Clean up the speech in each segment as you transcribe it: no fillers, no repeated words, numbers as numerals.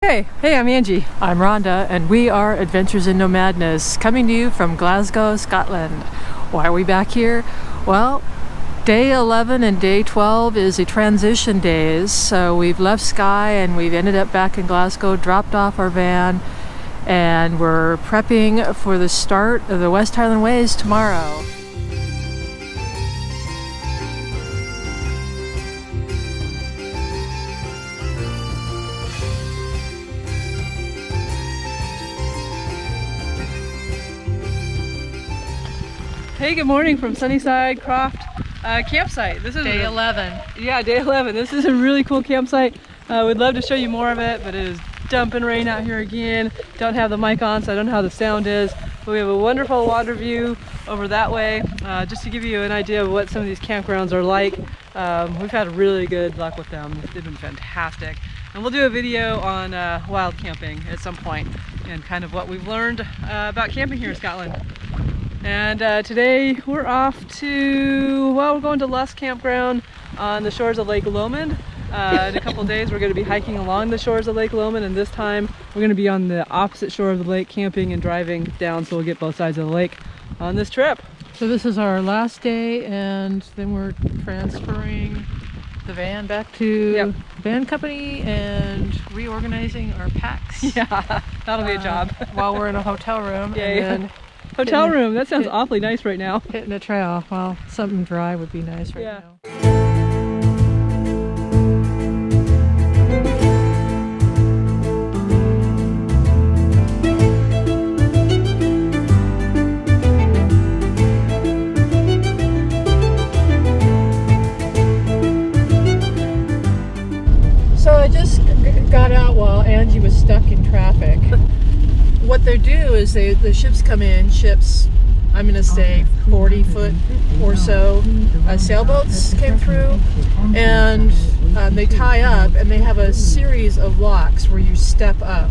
Hey, I'm Angie. I'm Rhonda, and we are Adventures in Nomadness, coming to you from Glasgow, Scotland. Why are we back here? Well, day 11 and day 12 is a transition days, so we've left Skye and we've ended up back in Glasgow, dropped off our van, and we're prepping for the start of the West Highland Ways tomorrow. Hey, good morning from Sunnyside Croft campsite. This is Day 11. Yeah, day 11. This is a really cool campsite. We'd love to show you more of it, but it is dumping rain out here again. Don't have the mic on, so I don't know how the sound is. But we have a wonderful water view over that way. Just to give you an idea of what some of these campgrounds are like. We've had really good luck with them. They've been fantastic. And we'll do a video on wild camping at some point and kind of what we've learned about camping here in Scotland. And today we're off to, well, we're going to Lusk Campground on the shores of Loch Lomond. In a couple of days we're going to be hiking along the shores of Loch Lomond, and this time we're going to be on the opposite shore of the lake camping and driving down, so we'll get both sides of the lake on this trip. So this is our last day, and then we're transferring the van back to the van company and reorganizing our packs. Yeah, that'll be a job. While we're in a hotel room. Then hotel room, that sounds awfully nice right now. Hitting a trail. Well, something dry would be nice right now. So I just got out while Angie was stuck in traffic. What they do is the ships come in, I'm going to say 40 foot or so sailboats came through, and they tie up, and they have a series of locks where you step up.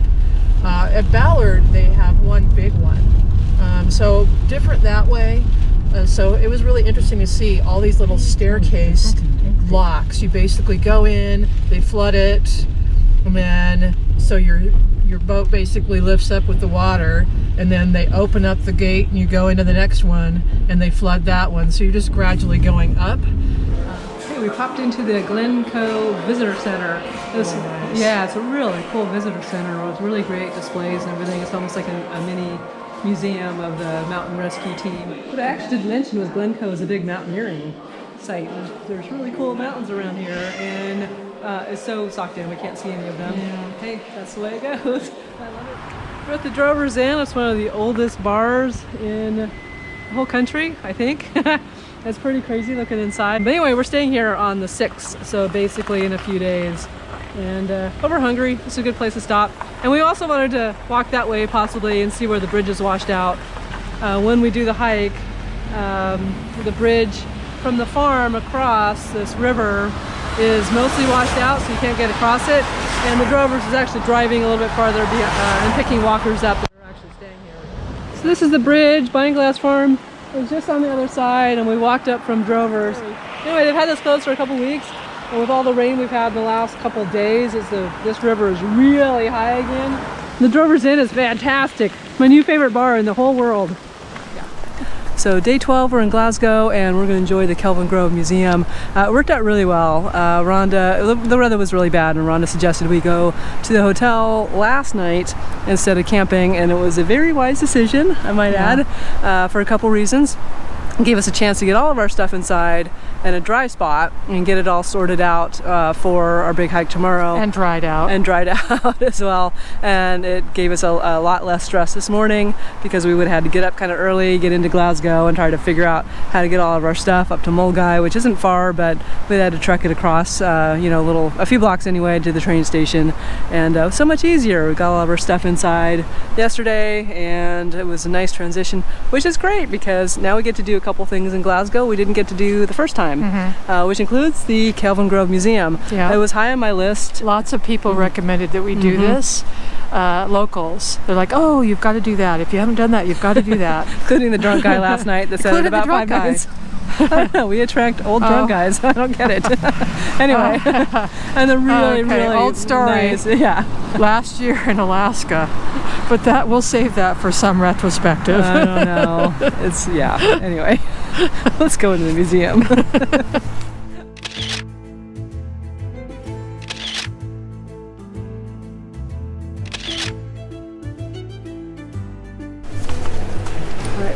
At Ballard they have one big one, so different that way. So it was really interesting to see all these little staircase locks. You basically go in, they flood it, and then so your boat basically lifts up with the water, and then they open up the gate and you go into the next one and they flood that one, so you're just gradually going up. Hey, we popped into the Glencoe Visitor Centre. Yeah, it's a really cool visitor center with really great displays and everything. It's almost like a mini museum of the mountain rescue team. What I actually didn't mention was Glencoe is a big mountaineering site. There's really cool mountains around here, and it's so socked in we can't see any of them. Yeah. Hey, that's the way it goes. I love it. We're at the Drover's Inn. It's one of the oldest bars in the whole country, I think. That's pretty crazy looking inside. But anyway, we're staying here on the 6th, so basically in a few days. And but we're hungry. It's a good place to stop. And we also wanted to walk that way possibly and see where the bridge is washed out. When we do the hike, the bridge from the farm across this river is mostly washed out, so you can't get across it. And the Drovers is actually driving a little bit farther and picking walkers up that are actually staying here. So this is the bridge. Bineglass Farm is just on the other side, and we walked up from Drovers. Anyway, they've had this closed for a couple weeks, and with all the rain we've had in the last couple of days, this river is really high again. The Drover's Inn is fantastic. My new favorite bar in the whole world. So day 12, we're in Glasgow, and we're going to enjoy the Kelvingrove Museum. It worked out really well. The weather was really bad, and Rhonda suggested we go to the hotel last night instead of camping, and it was a very wise decision, I might add, for a couple reasons. It gave us a chance to get all of our stuff inside in a dry spot and get it all sorted out for our big hike tomorrow. And dried out. And dried out as well. And it gave us a lot less stress this morning, because we would have had to get up kind of early, get into Glasgow, and try to figure out how to get all of our stuff up to Milnagavie, which isn't far, but we had to truck it across, a few blocks anyway, to the train station. And so much easier. We got all of our stuff inside yesterday, and it was a nice transition, which is great, because now we get to do a couple things in Glasgow we didn't get to do the first time, which includes the Kelvingrove Museum. Yeah. It was high on my list. Lots of people recommended that we do this. Locals, they're like, oh, you've got to do that. If you haven't done that, you've got to do that. Including the drunk guy last night that said it about 5 minutes. I don't know. We attract old drunk guys. I don't get it. Anyway, and the really old story. Nice, yeah. Last year in Alaska, but we'll save that for some retrospective. I don't know. It's Anyway, let's go into the museum.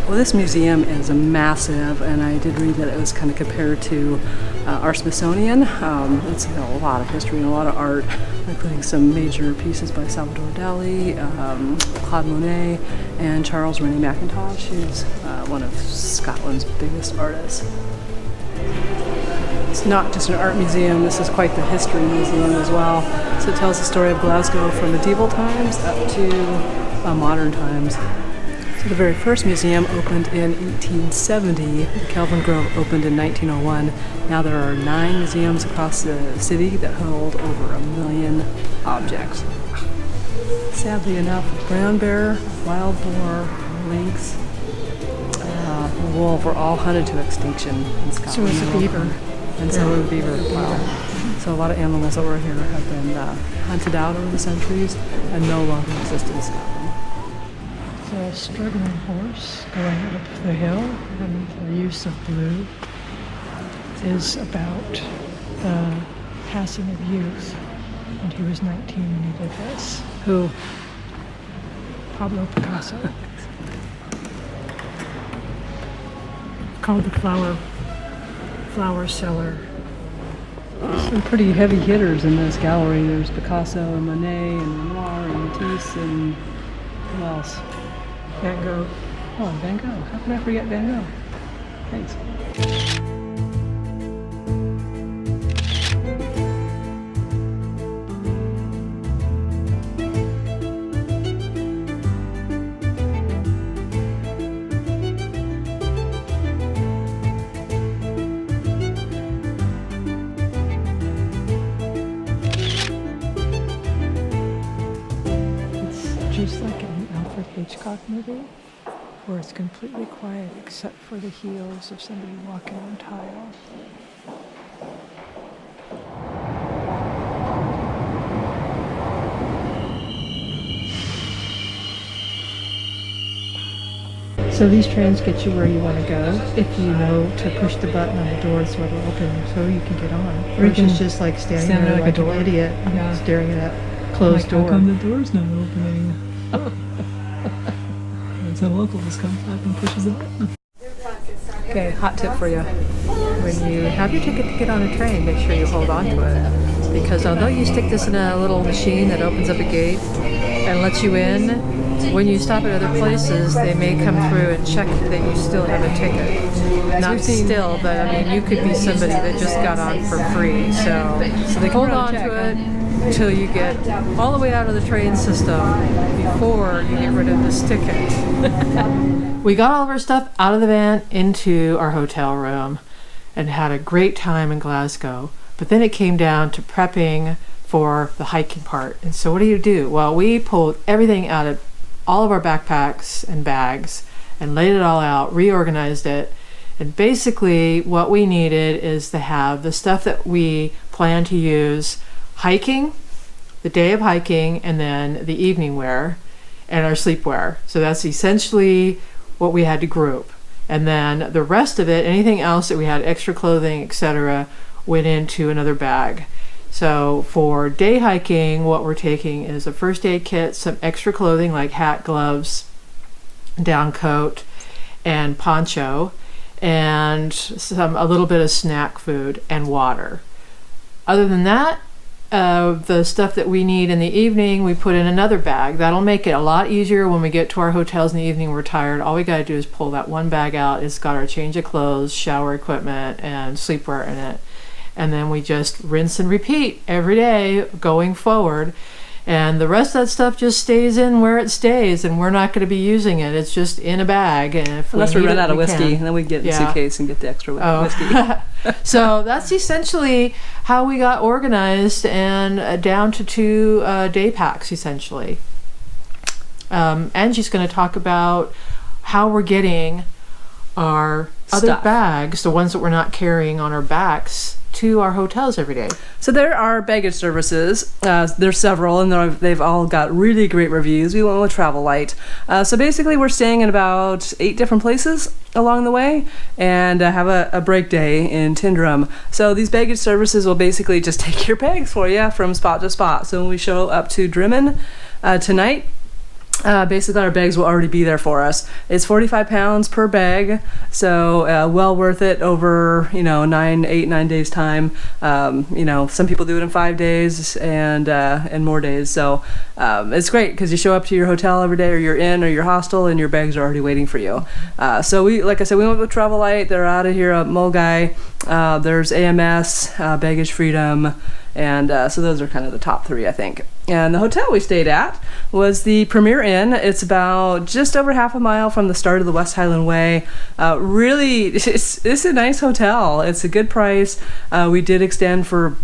Well, this museum is massive, and I did read that it was kind of compared to our Smithsonian. It's a lot of history and a lot of art, including some major pieces by Salvador Dali, Claude Monet, and Charles Rennie Mackintosh, who's one of Scotland's biggest artists. It's not just an art museum, this is quite the history museum as well. So it tells the story of Glasgow from medieval times up to modern times. So the very first museum opened in 1870. Kelvingrove opened in 1901. Now there are 9 museums across the city that hold over 1 million objects. Sadly enough, brown bear, wild boar, lynx, wolf were all hunted to extinction in Scotland. So was the beaver. And so were the beaver. Wow. So a lot of animals that were here have been hunted out over the centuries and no longer exist in Scotland. A struggling horse going up the hill, and the use of blue is about the passing of youth, and he was 19 when he did this. Who? Pablo Picasso. Called the flower cellar. Some pretty heavy hitters in this gallery. There's Picasso and Monet and Renoir and Matisse and who else? Van Gogh. Oh, Van Gogh. How can I forget Van Gogh? Thanks. It's just like an Alfred Hitchcock movie, where it's completely quiet except for the heels of somebody walking on tile. So these trains get you where you want to go if you know to push the button on the door so it'll open so you can get on. Or you can just like standing there like an idiot staring at that closed door. How come the door's not opening? So a local just comes up and pushes the button. Okay, hot tip for you. When you have your ticket to get on a train, make sure you hold on to it. Because although you stick this in a little machine that opens up a gate and lets you in, when you stop at other places, they may come through and check that you still have a ticket. Not still, but I mean, you could be somebody that just got on for free. So they hold on to it until you get all the way out of the train system before you get rid of this ticket. We got all of our stuff out of the van into our hotel room and had a great time in Glasgow. But then it came down to prepping for the hiking part. And so what do? Well, we pulled everything out of all of our backpacks and bags and laid it all out, reorganized it. And basically what we needed is to have the stuff that we plan to use hiking, the day of hiking, and then the evening wear and our sleepwear. So that's essentially what we had to group. And then the rest of it, anything else that we had, extra clothing, etc., went into another bag. So for day hiking, what we're taking is a first aid kit, some extra clothing like hat, gloves, down coat, and poncho, and a little bit of snack food and water. Other than that, the stuff that we need in the evening, we put in another bag. That'll make it a lot easier when we get to our hotels in the evening. We're tired. All we got to do is pull that one bag out. It's got our change of clothes, shower equipment, and sleepwear in it. And then we just rinse and repeat every day going forward. And the rest of that stuff just stays in where it stays, and we're not going to be using it. It's just in a bag. And if Unless we run out of whiskey, can. Then we get in a suitcase and get the extra whiskey. So that's essentially how we got organized and down to 2 day packs, essentially. Angie's going to talk about how we're getting our other stuff. bags, the ones that we're not carrying on our backs, to our hotels every day? So there are baggage services. There's several, and they've all got really great reviews. We went with Travel Light. So basically, we're staying in about 8 different places along the way, and have a break day in Tyndrum. So these baggage services will basically just take your bags for you from spot to spot. So when we show up to Drimmen tonight, basically our bags will already be there for us. It's 45 pounds per bag, so well worth it over 9 days time. Some people do it in 5 days and more days, so it's great because you show up to your hotel every day, or your inn or your hostel, and your bags are already waiting for you. So we went with Travel Light. They're out of here at Mulgai. There's AMS, Baggage Freedom, and so those are kind of the top 3, I think. And the hotel we stayed at was the Premier Inn. It's about just over half a mile from the start of the West Highland Way. Really, it's a nice hotel. It's a good price. We did extend for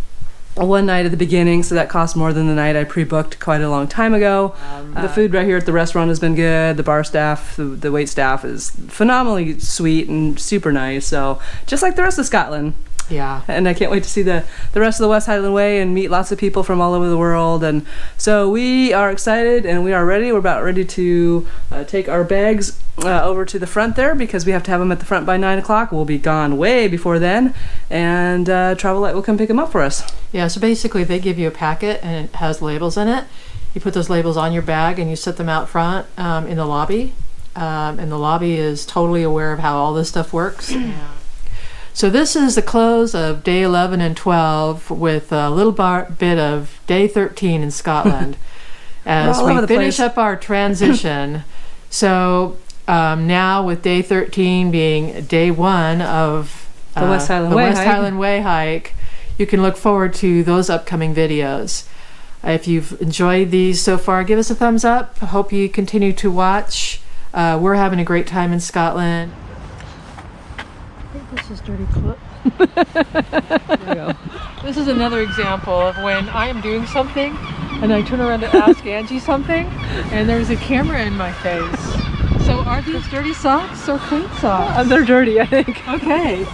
one night at the beginning, so that cost more than the night I pre-booked quite a long time ago. The food right here at the restaurant has been good. The bar staff, the wait staff is phenomenally sweet and super nice. So just like the rest of Scotland. Yeah. And I can't wait to see the rest of the West Highland Way and meet lots of people from all over the world. And so we are excited and we are ready. We're about ready to take our bags over to the front there, because we have to have them at the front by 9 o'clock. We'll be gone way before then, and Travel Light will come pick them up for us. Yeah, so basically they give you a packet and it has labels in it. You put those labels on your bag and you set them out front in the lobby. And the lobby is totally aware of how all this stuff works. So this is the close of day 11 and 12 with a little bit of day 13 in Scotland as we finish up our transition. So now with day 13 being day 1 of the West Highland Way hike, you can look forward to those upcoming videos. If you've enjoyed these so far, give us a thumbs up. I hope you continue to watch. We're having a great time in Scotland. This is dirty clip. There we go. This is another example of when I am doing something and I turn around to ask Angie something and there's a camera in my face. So are these dirty socks or clean socks? They're dirty, I think. Okay.